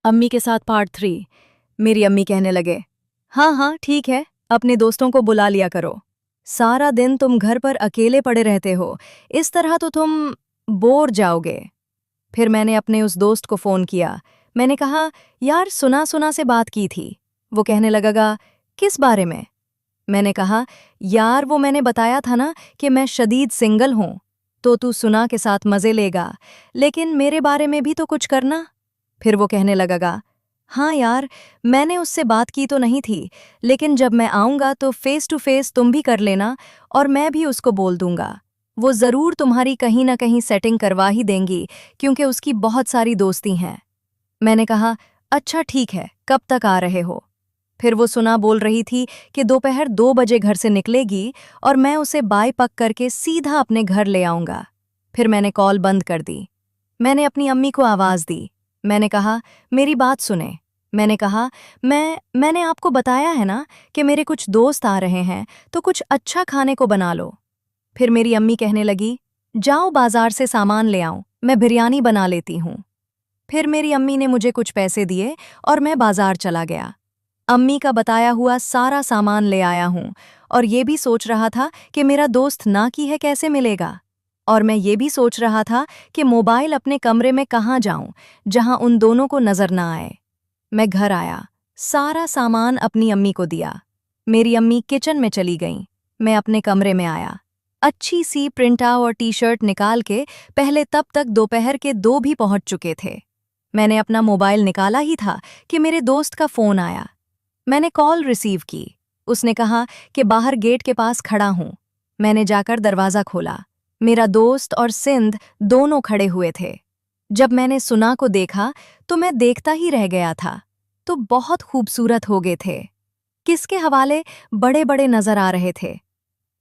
अम्मी के साथ पार्ट 3। मेरी अम्मी कहने लगे, हाँ हाँ ठीक है, अपने दोस्तों को बुला लिया करो। सारा दिन तुम घर पर अकेले पड़े रहते हो, इस तरह तो तुम बोर जाओगे। फिर मैंने अपने उस दोस्त को फ़ोन किया। मैंने कहा, यार सुना सुना से बात की थी। वो कहने लगेगा, किस बारे में? मैंने कहा, यार वो मैंने बताया था ना कि मैं शदीद सिंगल हूँ, तो तू सुना के साथ मज़े लेगा, लेकिन मेरे बारे में भी तो कुछ करना। फिर वो कहने लगेगा, हाँ यार, मैंने उससे बात की तो नहीं थी, लेकिन जब मैं आऊँगा तो फेस टू फेस तुम भी कर लेना और मैं भी उसको बोल दूंगा। वो ज़रूर तुम्हारी कहीं ना कहीं सेटिंग करवा ही देंगी, क्योंकि उसकी बहुत सारी दोस्ती हैं। मैंने कहा, अच्छा ठीक है, कब तक आ रहे हो? फिर वो सुना बोल रही थी कि दोपहर 2 बजे घर से निकलेगी और मैं उसे बाय पक करके सीधा अपने घर ले आऊँगा। फिर मैंने कॉल बंद कर दी। मैंने अपनी अम्मी को आवाज़ दी। मैंने कहा, मेरी बात सुने। मैंने कहा, मैंने आपको बताया है ना कि मेरे कुछ दोस्त आ रहे हैं, तो कुछ अच्छा खाने को बना लो। फिर मेरी अम्मी कहने लगी, जाओ बाजार से सामान ले आओ, मैं बिरयानी बना लेती हूँ। फिर मेरी अम्मी ने मुझे कुछ पैसे दिए और मैं बाजार चला गया। अम्मी का बताया हुआ सारा सामान ले आया हूँ और ये भी सोच रहा था कि मेरा दोस्त ना की है कैसे मिलेगा। और मैं ये भी सोच रहा था कि मोबाइल अपने कमरे में कहाँ जाऊं जहां उन दोनों को नजर ना आए। मैं घर आया, सारा सामान अपनी अम्मी को दिया। मेरी अम्मी किचन में चली गईं। मैं अपने कमरे में आया। अच्छी सी प्रिंटा और टी शर्ट निकाल के पहले तब तक दोपहर के 2 भी पहुंच चुके थे। मैंने अपना मोबाइल निकाला ही था कि मेरे दोस्त का फोन आया। मैंने कॉल रिसीव की। उसने कहा कि बाहर गेट के पास खड़ा हूं। मैंने जाकर दरवाज़ा खोला। मेरा दोस्त और सिंध दोनों खड़े हुए थे। जब मैंने सुना को देखा तो मैं देखता ही रह गया था। तो बहुत खूबसूरत हो गए थे। किसके हवाले बड़े बड़े नजर आ रहे थे।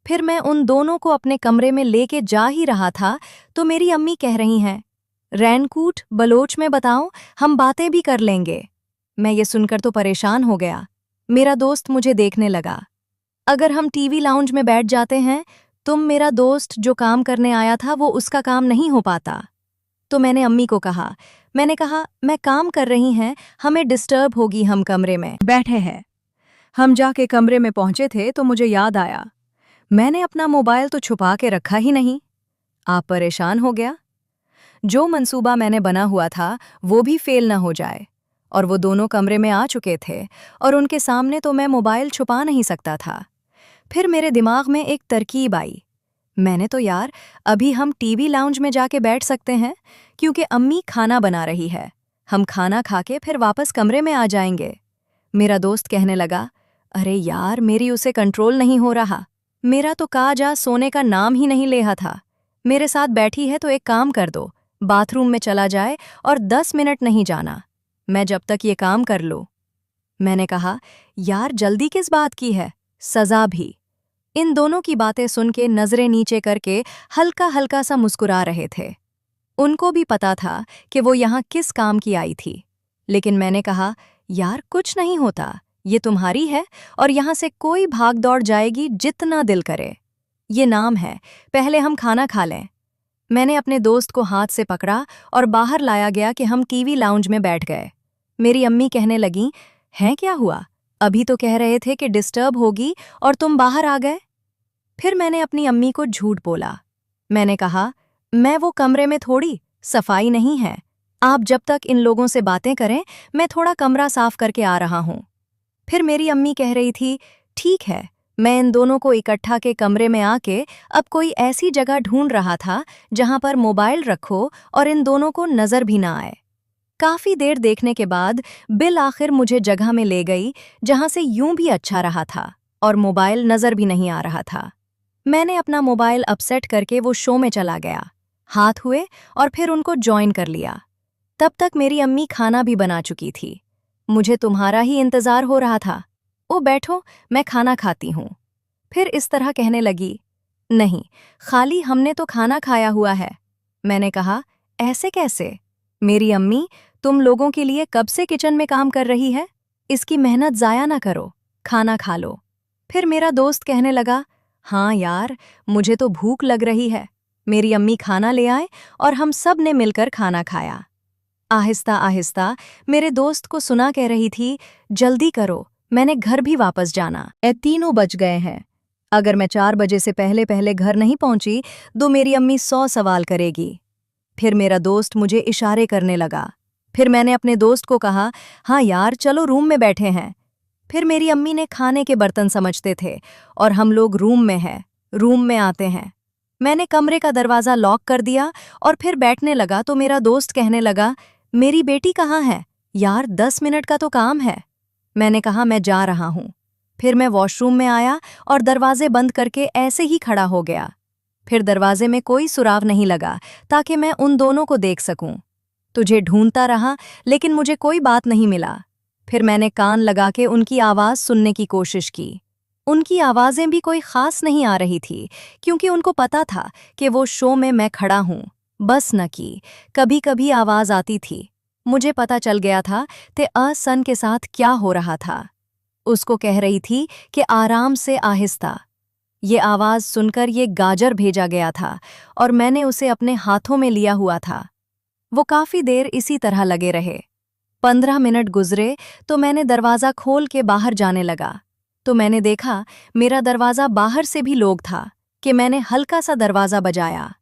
फिर मैं उन दोनों को अपने कमरे में लेके जा ही रहा था तो मेरी अम्मी कह रही हैं, रैनकूट बलोच में बताओ, हम बातें भी कर लेंगे। मैं ये सुनकर तो परेशान हो गया। मेरा दोस्त मुझे देखने लगा। अगर हम टीवी लाउंज में बैठ जाते हैं, तुम मेरा दोस्त जो काम करने आया था वो उसका काम नहीं हो पाता। तो मैंने अम्मी को कहा, मैंने कहा, मैं काम कर रही हैं, हमें डिस्टर्ब होगी, हम कमरे में बैठे हैं। हम जाके कमरे में पहुंचे थे तो मुझे याद आया, मैंने अपना मोबाइल तो छुपा के रखा ही नहीं। आप परेशान हो गया। जो मंसूबा मैंने बना हुआ था वो भी फेल न हो जाए। और वो दोनों कमरे में आ चुके थे और उनके सामने तो मैं मोबाइल छुपा नहीं सकता था। फिर मेरे दिमाग में एक तरकीब आई। मैंने तो यार, अभी हम टीवी लाउंज में जाके बैठ सकते हैं, क्योंकि अम्मी खाना बना रही है। हम खाना खा के फिर वापस कमरे में आ जाएंगे। मेरा दोस्त कहने लगा, अरे यार, मेरी उसे कंट्रोल नहीं हो रहा। मेरा तो काजा सोने का नाम ही नहीं ले रहा था। मेरे साथ बैठी है तो एक काम कर दो, बाथरूम में चला जाए और 10 मिनट नहीं जाना, मैं जब तक ये काम कर लूं। मैंने कहा, यार जल्दी किस बात की है, सजा भी। इन दोनों की बातें सुन के नजरें नीचे करके हल्का हल्का सा मुस्कुरा रहे थे। उनको भी पता था कि वो यहाँ किस काम की आई थी। लेकिन मैंने कहा, यार कुछ नहीं होता, ये तुम्हारी है और यहाँ से कोई भाग दौड़ जाएगी जितना दिल करे। ये नाम है, पहले हम खाना खा लें। मैंने अपने दोस्त को हाथ से पकड़ा और बाहर लाया गया कि हम टीवी लाउंज में बैठ गए। मेरी अम्मी कहने लगीं, हैं क्या हुआ? अभी तो कह रहे थे कि डिस्टर्ब होगी और तुम बाहर आ गए। फिर मैंने अपनी अम्मी को झूठ बोला। मैंने कहा, मैं वो कमरे में थोड़ी, सफाई नहीं है। आप जब तक इन लोगों से बातें करें, मैं थोड़ा कमरा साफ करके आ रहा हूँ। फिर मेरी अम्मी कह रही थी, ठीक है। मैं इन दोनों को इकट्ठा के कमरे में आके अब कोई ऐसी जगह ढूंढ रहा था जहां पर मोबाइल रखो और इन दोनों को नजर भी ना आए। काफी देर देखने के बाद बिल आखिर मुझे जगह में ले गई जहां से यूं भी अच्छा रहा था और मोबाइल नजर भी नहीं आ रहा था। मैंने अपना मोबाइल अपसेट करके वो शो में चला गया। हाथ हुए और फिर उनको ज्वाइन कर लिया। तब तक मेरी अम्मी खाना भी बना चुकी थी। मुझे तुम्हारा ही इंतजार हो रहा था। ओ बैठो, मैं खाना खाती हूँ। फिर इस तरह कहने लगी, नहीं, खाली हमने तो खाना खाया हुआ है। मैंने कहा, ऐसे कैसे? मेरी अम्मी तुम लोगों के लिए कब से किचन में काम कर रही है, इसकी मेहनत जाया ना करो, खाना खा लो। फिर मेरा दोस्त कहने लगा, हाँ यार, मुझे तो भूख लग रही है। मेरी अम्मी खाना ले आए और हम सब ने मिलकर खाना खाया। आहिस्ता आहिस्ता मेरे दोस्त को सुना कह रही थी, जल्दी करो, मैंने घर भी वापस जाना। 3 बज गए हैं। अगर मैं 4 बजे से पहले पहले घर नहीं पहुंची तो मेरी अम्मी 100 सवाल करेगी। फिर मेरा दोस्त मुझे इशारे करने लगा। फिर मैंने अपने दोस्त को कहा, हाँ यार चलो रूम में बैठे हैं। फिर मेरी अम्मी ने खाने के बर्तन समझते थे और हम लोग रूम में आते हैं। मैंने कमरे का दरवाज़ा लॉक कर दिया और फिर बैठने लगा तो मेरा दोस्त कहने लगा, मेरी बेटी कहाँ है यार, 10 मिनट का तो काम है। मैंने कहा मैं जा रहा हूँ। फिर मैं वॉशरूम में आया और दरवाजे बंद करके ऐसे ही खड़ा हो गया। फिर दरवाजे में कोई सुराग नहीं लगा ताकि मैं उन दोनों को देख सकूं। तुझे ढूंढता रहा लेकिन मुझे कोई बात नहीं मिला। फिर मैंने कान लगा के उनकी आवाज़ सुनने की कोशिश की। उनकी आवाज़ें भी कोई ख़ास नहीं आ रही थी क्योंकि उनको पता था कि वो शो में मैं खड़ा हूँ। बस न की कभी कभी आवाज़ आती थी। मुझे पता चल गया था कि सन के साथ क्या हो रहा था। उसको कह रही थी कि आराम से आहिस्ता। ये आवाज़ सुनकर ये गाजर भेजा गया था और मैंने उसे अपने हाथों में लिया हुआ था। वो काफ़ी देर इसी तरह लगे रहे। 15 मिनट गुजरे तो मैंने दरवाज़ा खोल के बाहर जाने लगा तो मैंने देखा मेरा दरवाज़ा बाहर से भी लोग था कि मैंने हल्का सा दरवाज़ा बजाया।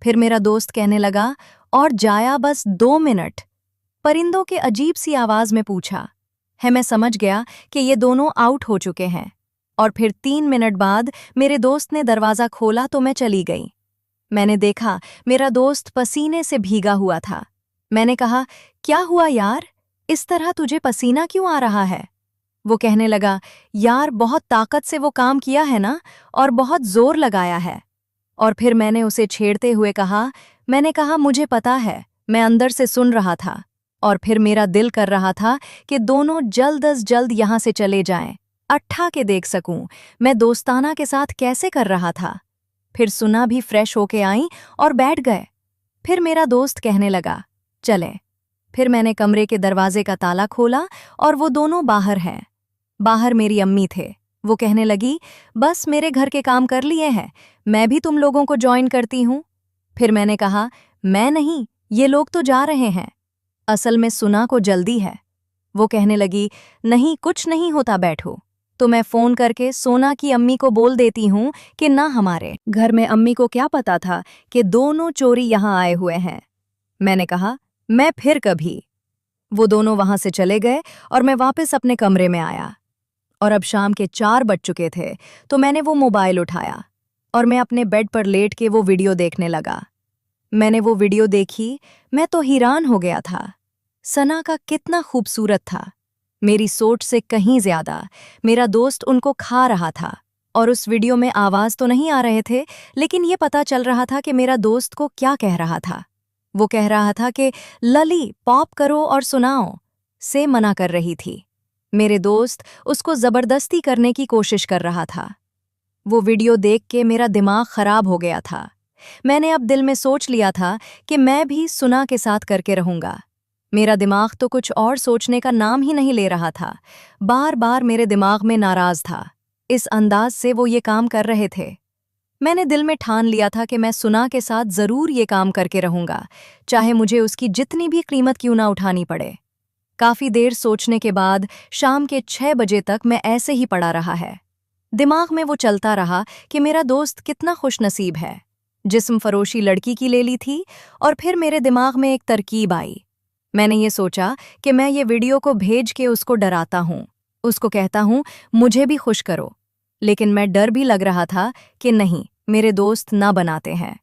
फिर मेरा दोस्त कहने लगा, और जाया बस 2 मिनट। परिंदों के अजीब सी आवाज़ में पूछा है। मैं समझ गया कि ये दोनों आउट हो चुके हैं। और फिर 3 मिनट बाद मेरे दोस्त ने दरवाज़ा खोला तो मैं चली गई। मैंने देखा मेरा दोस्त पसीने से भीगा हुआ था। मैंने कहा, क्या हुआ यार, इस तरह तुझे पसीना क्यों आ रहा है? वो कहने लगा, यार बहुत ताकत से वो काम किया है ना, और बहुत जोर लगाया है। और फिर मैंने उसे छेड़ते हुए कहा, मुझे पता है, मैं अंदर से सुन रहा था। और फिर मेरा दिल कर रहा था कि दोनों जल्द अज जल्द यहाँ से चले जाएं, अट्ठा के देख सकूं मैं दोस्ताना के साथ कैसे कर रहा था। फिर सुना भी फ्रेश होके आई और बैठ गए। फिर मेरा दोस्त कहने लगा, चलें। फिर मैंने कमरे के दरवाजे का ताला खोला और वो दोनों बाहर हैं। बाहर मेरी अम्मी थे। वो कहने लगी, बस मेरे घर के काम कर लिए हैं, मैं भी तुम लोगों को ज्वाइन करती हूँ। फिर मैंने कहा, मैं नहीं, ये लोग तो जा रहे हैं। असल में सुना को जल्दी है। वो कहने लगी, नहीं कुछ नहीं होता, बैठो। तो मैं फ़ोन करके सोना की अम्मी को बोल देती हूँ कि ना, हमारे घर में अम्मी को क्या पता था कि दोनों चोरी यहाँ आए हुए हैं। मैंने कहा, मैं फिर कभी। वो दोनों वहाँ से चले गए और मैं वापस अपने कमरे में आया। और अब शाम के 4 बज चुके थे तो मैंने वो मोबाइल उठाया और मैं अपने बेड पर लेट के वो वीडियो देखने लगा। मैंने वो वीडियो देखी, मैं तो हैरान हो गया था। सना का कितना खूबसूरत था, मेरी सोच से कहीं ज्यादा। मेरा दोस्त उनको खा रहा था और उस वीडियो में आवाज़ तो नहीं आ रहे थे, लेकिन ये पता चल रहा था कि मेरा दोस्त को क्या कह रहा था। वो कह रहा था कि लली पॉप करो और सुनाओ, से मना कर रही थी। मेरे दोस्त उसको ज़बरदस्ती करने की कोशिश कर रहा था। वो वीडियो देख के मेरा दिमाग खराब हो गया था। मैंने अब दिल में सोच लिया था कि मैं भी सुना के साथ करके रहूंगा। मेरा दिमाग तो कुछ और सोचने का नाम ही नहीं ले रहा था। बार बार मेरे दिमाग में नाराज था इस अंदाज से वो ये काम कर रहे थे। मैंने दिल में ठान लिया था कि मैं सुना के साथ ज़रूर ये काम करके रहूंगा, चाहे मुझे उसकी जितनी भी कीमत क्यों ना उठानी पड़े। काफ़ी देर सोचने के बाद शाम के 6 बजे तक मैं ऐसे ही पड़ा रहा है। दिमाग में वो चलता रहा कि मेरा दोस्त कितना खुशनसीब है, जिस्म फरोशी लड़की की ले ली थी। और फिर मेरे दिमाग में एक तरकीब आई। मैंने ये सोचा कि मैं ये वीडियो को भेज के उसको डराता हूँ, उसको कहता हूँ मुझे भी खुश करो। लेकिन मैं डर भी लग रहा था कि नहीं, मेरे दोस्त ना बनाते हैं।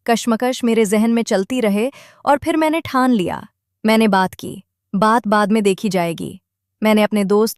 कश्मकश मेरे जहन में चलती रहे और फिर मैंने ठान लिया। मैंने बात की, बात बाद में देखी जाएगी। मैंने अपने दोस्त